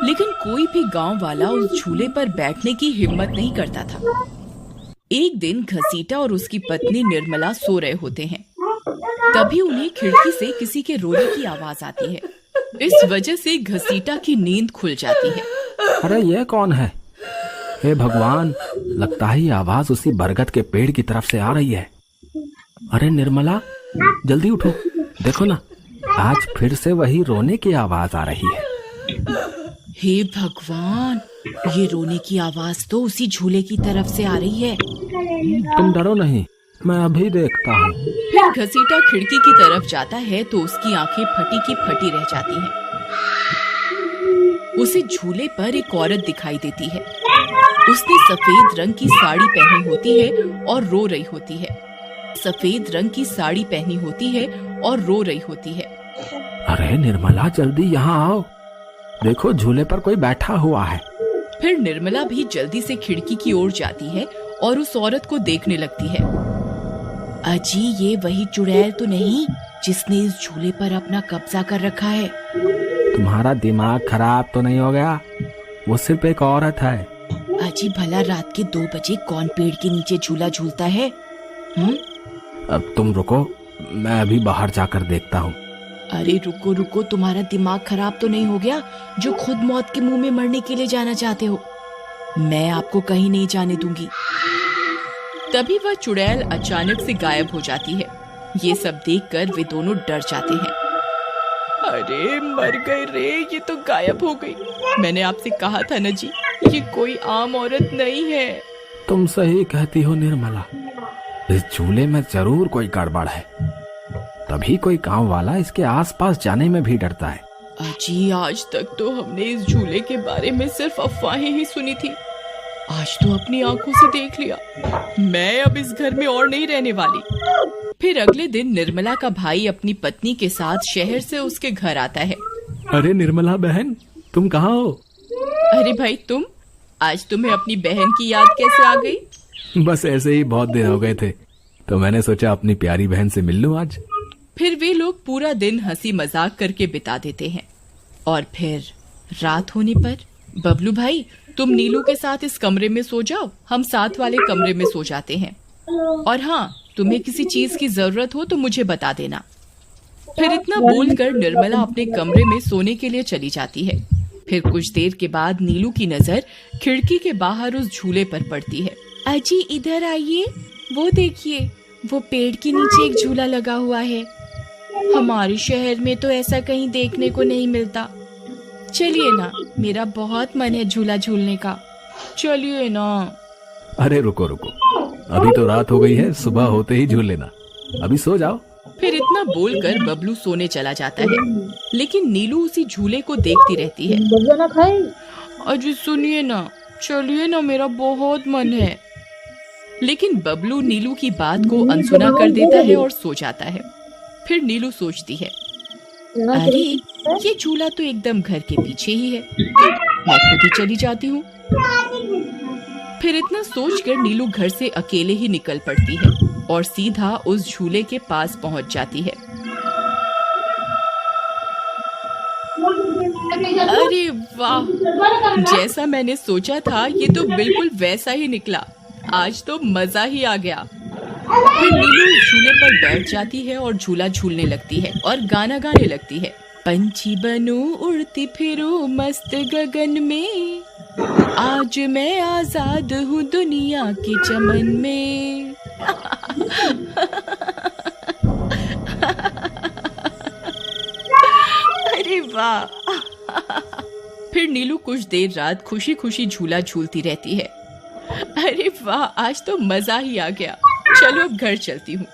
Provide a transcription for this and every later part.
लेकिन कोई भी गांव वाला उस झूले पर बैठने की हिम्मत नहीं करता था। एक दिन घसीटा और उसकी पत्नी निर्मला सो रहे होते हैं। तभी उन्हें खिड़की से किसी के रोने की आवाज आती है। इस वजह से घसीटा की नींद खुल जाती है। अरे ये कौन है? हे भगवान, लगता है ये आवाज उसी बरगद के पेड़ की तरफ से आ रही है। अरे निर्मला, जल्दी उठो, देखो ना, आज फिर से वही रोने की आवाज आ रही है। हे भगवान, ये रोने की आवाज तो उसी झूले की तरफ से आ रही है। तुम डरो नहीं, मैं अभी देखता हूँ। फिर घसीटा खिड़की की तरफ जाता है तो उसकी आंखें फटी की फटी रह जाती हैं। उसे झूले पर एक औरत दिखाई देती है। उसने सफेद रंग की साड़ी पहनी होती है और रो रही होती है। सफेद रंग की साड़ी पहनी होती है और रो रही होती है। अरे निर्मला, जल्दी यहाँ आओ, देखो झूले पर कोई बैठा हुआ है। फिर निर्मला भी जल्दी से खिड़की की ओर जाती है और उस औरत को देखने लगती है। अजी, ये वही चुड़ैल तो नहीं जिसने इस झूले पर अपना कब्जा कर रखा है? तुम्हारा दिमाग खराब तो नहीं हो गया? वो सिर्फ एक औरत है। अजी, भला रात के 2 बजे कौन पेड़ के नीचे झूला झूलता है? अब तुम रुको, मैं अभी बाहर जाकर देखता हूँ। अरे रुको रुको, तुम्हारा दिमाग खराब तो नहीं हो गया जो खुद मौत के मुंह में मरने के लिए जाना चाहते हो? मैं आपको कहीं नहीं जाने दूंगी। तभी वह चुड़ैल अचानक से गायब हो जाती है। ये सब देखकर वे दोनों डर जाते हैं। अरे मर गए रे, ये तो गायब हो गई। मैंने आपसे कहा था ना जी, ये कोई आम औरत नहीं है। तुम सही कहती हो निर्मला, इस झूले में जरूर कोई गड़बड़ है, तभी कोई गांव वाला इसके आसपास जाने में भी डरता है। अजी, आज तक तो हमने इस झूले के बारे में सिर्फ अफवाहें ही सुनी थी, आज तो अपनी आंखों से देख लिया। मैं अब इस घर में और नहीं रहने वाली। फिर अगले दिन निर्मला का भाई अपनी पत्नी के साथ शहर से उसके घर आता है। अरे निर्मला बहन, तुम कहाँ हो? अरे भाई, तुम आज तुम्हें अपनी बहन की याद कैसे आ गई? बस ऐसे ही, बहुत दिन हो गए थे तो मैंने सोचा अपनी प्यारी बहन से मिल लूं आज। फिर वे लोग पूरा दिन हंसी मजाक करके बिता देते हैं। और फिर रात होने पर, बबलू भाई, तुम नीलू के साथ इस कमरे में सो जाओ, हम साथ वाले कमरे में सो जाते हैं। और हाँ, तुम्हें किसी चीज की जरूरत हो तो मुझे बता देना। फिर इतना बोलकर निर्मला अपने कमरे में सोने के लिए चली जाती है। फिर कुछ देर के बाद नीलू की नजर खिड़की के बाहर उस झूले पर पड़ती है। अजी, इधर आइए, वो देखिए, वो पेड़ के नीचे एक झूला लगा हुआ है। हमारे शहर में तो ऐसा कहीं देखने को नहीं मिलता। चलिए ना, मेरा बहुत मन है झूला झूलने का, चलिए ना। अरे रुको रुको, अभी तो रात हो गई है, सुबह होते ही झूल लेना, अभी सो जाओ। फिर इतना बोलकर बबलू सोने चला जाता है, लेकिन नीलू उसी झूले को देखती रहती है। अजी सुनिए ना, चलिए ना, मेरा बहुत मन है। लेकिन बबलू नीलू की बात को अनसुना कर देता है और सो जाता है। फिर नीलू सोचती है, अरे ये झूला तो एकदम घर के पीछे ही है, मैं खुद ही चली जाती हूँ। फिर इतना सोचकर नीलू घर से अकेले ही निकल पड़ती है और सीधा उस झूले के पास पहुँच जाती है। अरे वाह, जैसा मैंने सोचा था ये तो बिल्कुल वैसा ही निकला। आज तो मजा ही आ गया। फिर नीलू झूले पर बैठ जाती है और झूला झूलने लगती है और गाना गाने लगती है। पंछी बनूं, उड़ती फिरूं मस्त गगन में, आज मैं आजाद हूँ दुनिया के चमन में। अरे वाह। फिर नीलू कुछ देर रात खुशी खुशी झूला झूलती रहती है। अरे वाह, आज तो मजा ही आ गया। चलो अब घर चलती हूँ,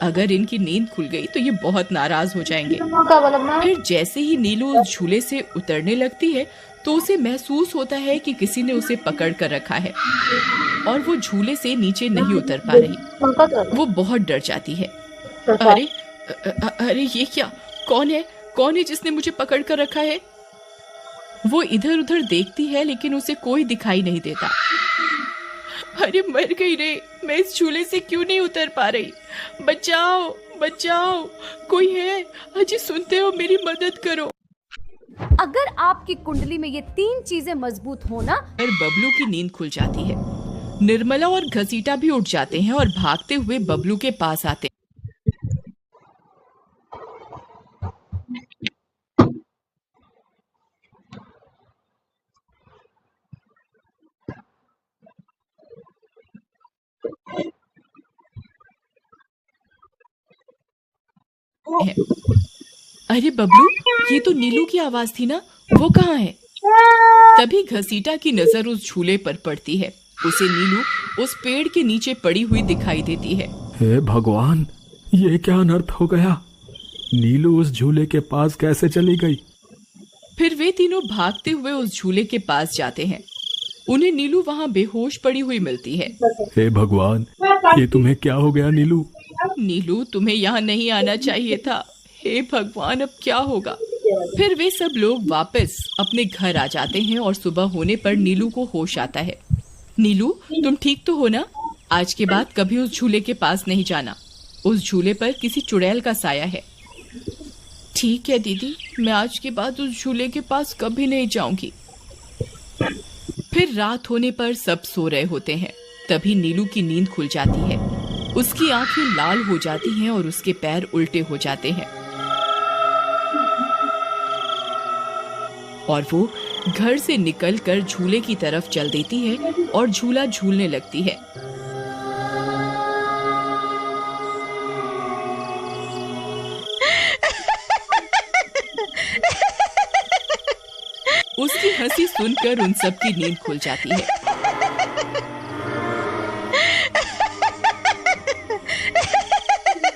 अगर इनकी नींद खुल गई तो ये बहुत नाराज हो जाएंगे। फिर जैसे ही नीलू उस झूले से उतरने लगती है तो उसे महसूस होता है कि किसी ने उसे पकड़ कर रखा है और वो झूले से नीचे नहीं उतर पा रही। वो बहुत डर जाती है। अरे अरे ये क्या, कौन है जिसने मुझे पकड़ कर रखा है? वो इधर उधर देखती है लेकिन उसे कोई दिखाई नहीं देता। अरे मर गई रे, मैं इस झूले से क्यों नहीं उतर पा रही? बचाओ बचाओ, कोई है? अजी सुनते हो, मेरी मदद करो। अगर आपकी कुंडली में ये 3 चीजें मजबूत हो ना, फिर बबलू की नींद खुल जाती है। निर्मला और घसीटा भी उठ जाते हैं और भागते हुए बबलू के पास आते हैं। अरे बबलू, ये तो नीलू की आवाज थी ना, वो कहाँ है? तभी घसीटा की नजर उस झूले पर पड़ती है। उसे नीलू उस पेड़ के नीचे पड़ी हुई दिखाई देती है। हे भगवान, ये क्या अनर्थ हो गया? नीलू उस झूले के पास कैसे चली गई? फिर वे तीनों भागते हुए उस झूले के पास जाते हैं। उन्हें नीलू वहाँ बेहोश पड़ी हुई मिलती है। हे भगवान, ये तुम्हें क्या हो गया नीलू? नीलू, तुम्हें यहाँ नहीं आना चाहिए था। हे भगवान, अब क्या होगा? फिर वे सब लोग वापस अपने घर आ जाते हैं और सुबह होने पर नीलू को होश आता है। नीलू, तुम ठीक तो हो ना? आज के बाद कभी उस झूले के पास नहीं जाना। उस झूले पर किसी चुड़ैल का साया है। ठीक है दीदी, मैं आज के बाद उस झूले के पास कभी नहीं जाऊंगी। फिर रात होने पर सब सो रहे होते हैं। तभी नीलू की नींद खुल जाती है। उसकी आंखें लाल हो जाती हैं और उसके पैर उल्टे हो जाते हैं और वो घर से निकलकर झूले की तरफ चल देती है और झूला झूलने लगती है। उसकी हंसी सुनकर उन सब की नींद खुल जाती है।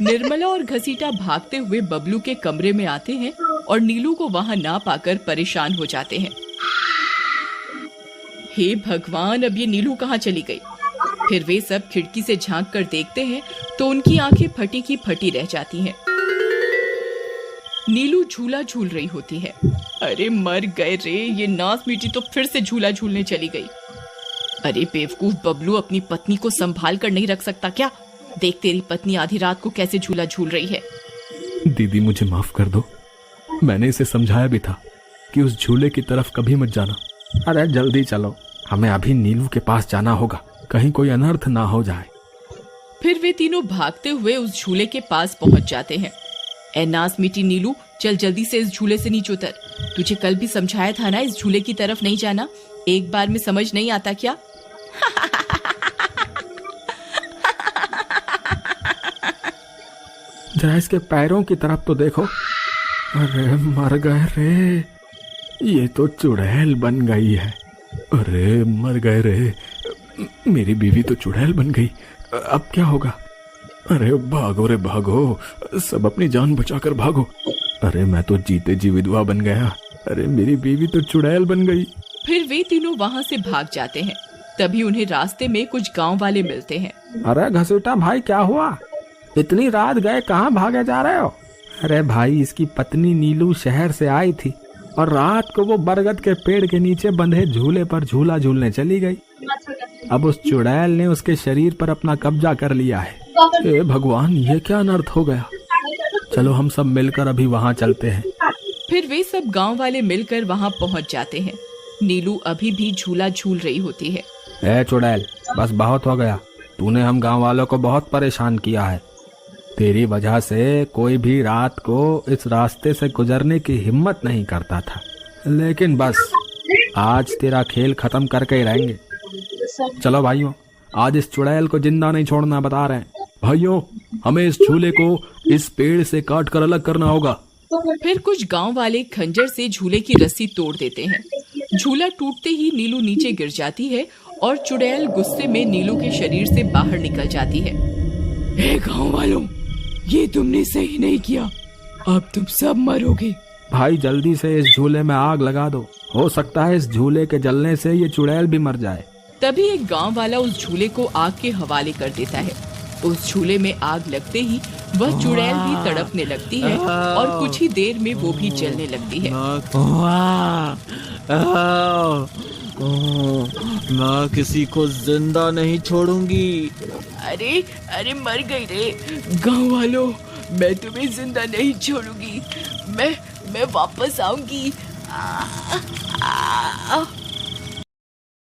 निर्मला और घसीटा भागते हुए बबलू के कमरे में आते हैं और नीलू को वहां ना पाकर परेशान हो जाते हैं। हे भगवान, अब ये नीलू कहाँ चली गई? फिर वे सब खिड़की से झांक कर देखते हैं तो उनकी आंखें फटी की फटी रह जाती हैं। नीलू झूला झूल रही होती है। अरे मर गए रे, ये नास मीठी तो फिर से झूला झूलने चली गई। अरे बेवकूफ बबलू, अपनी पत्नी को संभाल कर नहीं रख सकता क्या? देख, तेरी पत्नी आधी रात को कैसे झूला झूल रही है। दीदी, मुझे माफ कर दो। मैंने इसे समझाया भी था कि उस झूले की तरफ कभी मत जाना। अरे जल्दी चलो, हमें अभी नीलू के पास जाना होगा, कहीं कोई अनर्थ ना हो जाए। फिर वे तीनों भागते हुए उस झूले के पास पहुंच जाते हैं। ए नास मीठी नीलू, चल जल्दी से इस झूले से नीचे उतर। तुझे कल भी समझाया था ना इस झूले की तरफ नहीं जाना। एक बार में समझ नहीं आता क्या? जरा इसके पैरों की तरफ तो देखो। अरे मर गए रे, ये तो चुड़ैल बन गई है। अरे मर गए रे, मेरी बीवी तो चुड़ैल बन गई। अब क्या होगा? अरे भागो रे भागो, सब अपनी जान बचाकर भागो। अरे मैं तो जीते जी विधवा बन गया। अरे मेरी बीवी तो चुड़ैल बन गई। फिर वे तीनों वहाँ से भाग जाते हैं। तभी उन्हें रास्ते में कुछ गांव वाले मिलते हैं। अरे घसीटा भाई, क्या हुआ? इतनी रात गए कहाँ भागे जा रहे हो? अरे भाई, इसकी पत्नी नीलू शहर से आई थी और रात को वो बरगद के पेड़ के नीचे बंधे झूले पर झूला झूलने चली गई। अब उस चुड़ैल ने उसके शरीर पर अपना कब्जा कर लिया है। हे भगवान, ये क्या अनर्थ हो गया? चलो हम सब मिलकर अभी वहाँ चलते हैं। फिर वे सब गांव वाले मिलकर वहाँ पहुँच जाते हैं। नीलू अभी भी झूला झूल रही होती है। ए चुड़ैल, बस बहुत हो गया। तूने हम गांव वालों को बहुत परेशान किया है। तेरी वजह से कोई भी रात को इस रास्ते से गुजरने की हिम्मत नहीं करता था, लेकिन बस आज तेरा खेल खत्म करके ही रहेंगे। चलो भाइयों, आज इस चुड़ैल को जिंदा नहीं छोड़ना, बता रहे हैं। भाइयों, हमें इस झूले को इस पेड़ से काट कर अलग करना होगा। फिर कुछ गांव वाले खंजर से झूले की रस्सी तोड़ देते हैं। झूला टूटते ही नीलू नीचे गिर जाती है और चुड़ैल गुस्से में नीलू के शरीर से बाहर निकल जाती है। हे गांव वालों, ये तुमने सही नहीं किया, अब तुम सब मरोगे। भाई जल्दी से इस झूले में आग लगा दो, हो सकता है इस झूले के जलने से ये चुड़ैल भी मर जाए। तभी एक गांव वाला उस झूले को आग के हवाले कर देता है। उस झूले में आग लगते ही वह चुड़ैल भी तड़पने लगती है और कुछ ही देर में वो भी जलने लगती है। मैं किसी को जिंदा नहीं छोड़ूंगी। अरे अरे मर गई रे। गांव वालों, मैं तुम्हें जिंदा नहीं छोड़ूंगी। मैं वापस आऊंगी। आ,